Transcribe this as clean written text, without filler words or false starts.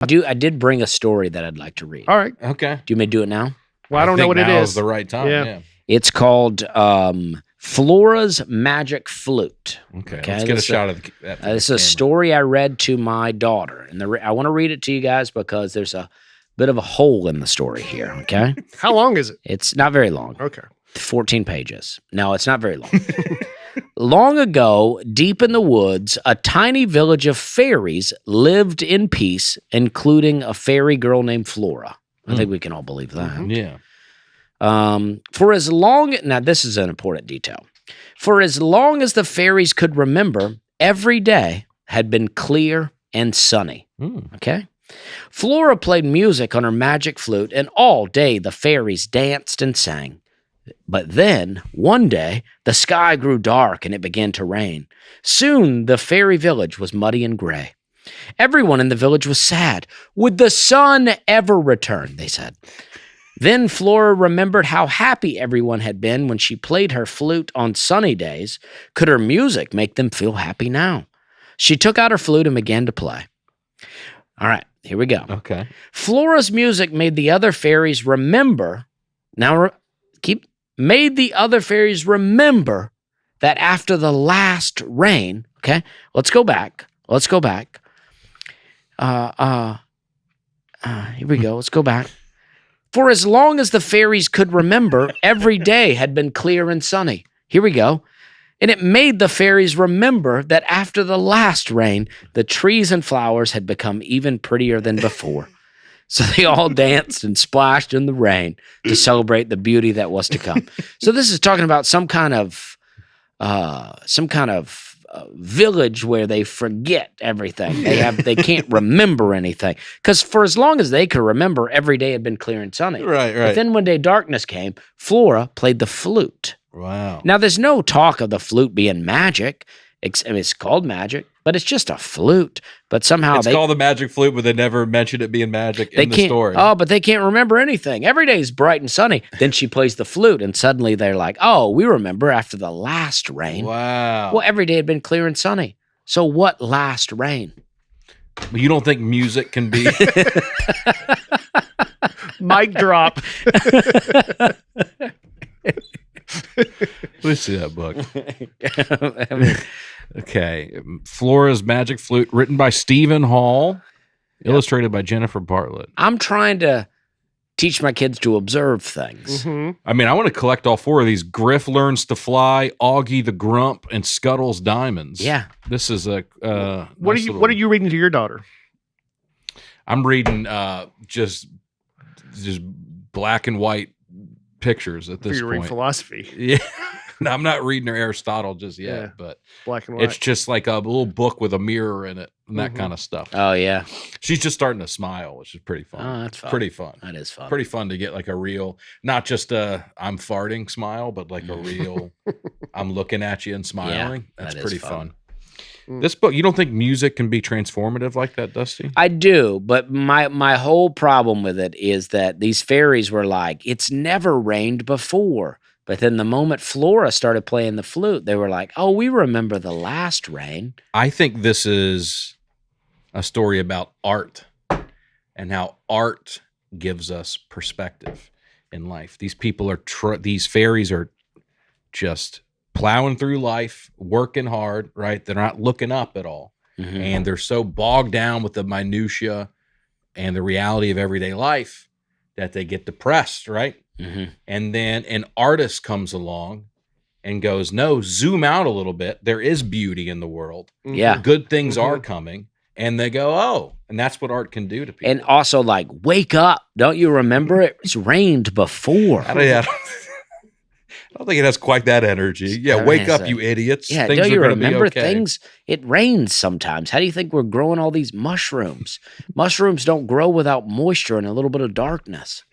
I did bring a story that I'd like to read. All right. Okay. Do you want me to do it now? Well, I don't know what it now is. The right time. Yeah. Yeah. It's called Flora's Magic Flute. Okay. Let's get a shot of that. This is a story I read to my daughter, and I want to read it to you guys because there's a bit of a hole in the story here. Okay. How long is it? It's not very long. Okay. 14 pages. No, it's not very long. Long ago, deep in the woods, a tiny village of fairies lived in peace, including a fairy girl named Flora. I think we can all believe that. Yeah. For as long, now this is an important detail. For as long as the fairies could remember, every day had been clear and sunny. Okay? Flora played music on her magic flute, and all day the fairies danced and sang. But then, one day, the sky grew dark and it began to rain. Soon, the fairy village was muddy and gray. Everyone in the village was sad. Would the sun ever return, they said. Then Flora remembered how happy everyone had been when she played her flute on sunny days. Could her music make them feel happy now? She took out her flute and began to play. All right, here we go. Okay. Flora's music made the other fairies remember. Made the other fairies remember that after the last rain. Okay, let's go back. Here we go. Let's go back. For as long as the fairies could remember, every day had been clear and sunny. Here we go. And it made the fairies remember that after the last rain, the trees and flowers had become even prettier than before. So they all danced and splashed in the rain to celebrate the beauty that was to come. So this is talking about some kind of village where they forget everything. They can't remember anything. Because for as long as they could remember, every day had been clear and sunny. Right. But then one day darkness came, Flora played the flute. Wow. Now there's no talk of the flute being magic. It's called magic, but it's just a flute. But somehow it's called the magic flute, but they never mentioned it being magic in the story. Oh, but they can't remember anything. Every day is bright and sunny. Then she plays the flute, and suddenly they're like, oh, we remember after the last rain. Wow. Well, every day had been clear and sunny. So what last rain? You don't think music can be... Mic drop. Let's see that book. Okay. Flora's Magic Flute, written by Stephen Hall, illustrated by Jennifer Bartlett. I'm trying to teach my kids to observe things. Mm-hmm. I mean, I want to collect all four of these. Griff Learns to Fly, Augie the Grump, and Scuttle's Diamonds. Yeah. This is a... What are you reading to your daughter? I'm reading just black and white pictures at this You're point. reading philosophy. Yeah. No, I'm not reading her Aristotle just yet, Yeah. but Black and white. it's just like a little book with a mirror in it and that kind of stuff. Oh, yeah. She's just starting to smile, which is pretty fun. Oh, that's fun. Pretty fun. That is fun. Pretty fun to get like a real, not just a I'm farting smile, but like a real I'm looking at you and smiling. Yeah, That's that is pretty fun. fun. This book, you don't think music can be transformative like that, Dusty? I do, but my whole problem with it is that these fairies were like, it's never rained before. But then the moment Flora started playing the flute, they were like, oh, we remember the last rain. I think this is a story about art and how art gives us perspective in life. These people are, these fairies are just plowing through life, working hard, right? They're not looking up at all. Mm-hmm. And they're so bogged down with the minutia and the reality of everyday life that they get depressed, right? Mm-hmm. And then an artist comes along and goes, no, zoom out a little bit. There is beauty in the world. Yeah. Good things are coming. And they go, oh, and that's what art can do to people. And also like, wake up. Don't you remember it? It's rained before. I don't think it has quite that energy. Yeah, wake up, you idiots. Yeah, things don't you are gonna remember be okay. things? It rains sometimes. How do you think we're growing all these mushrooms? Mushrooms don't grow without moisture and a little bit of darkness.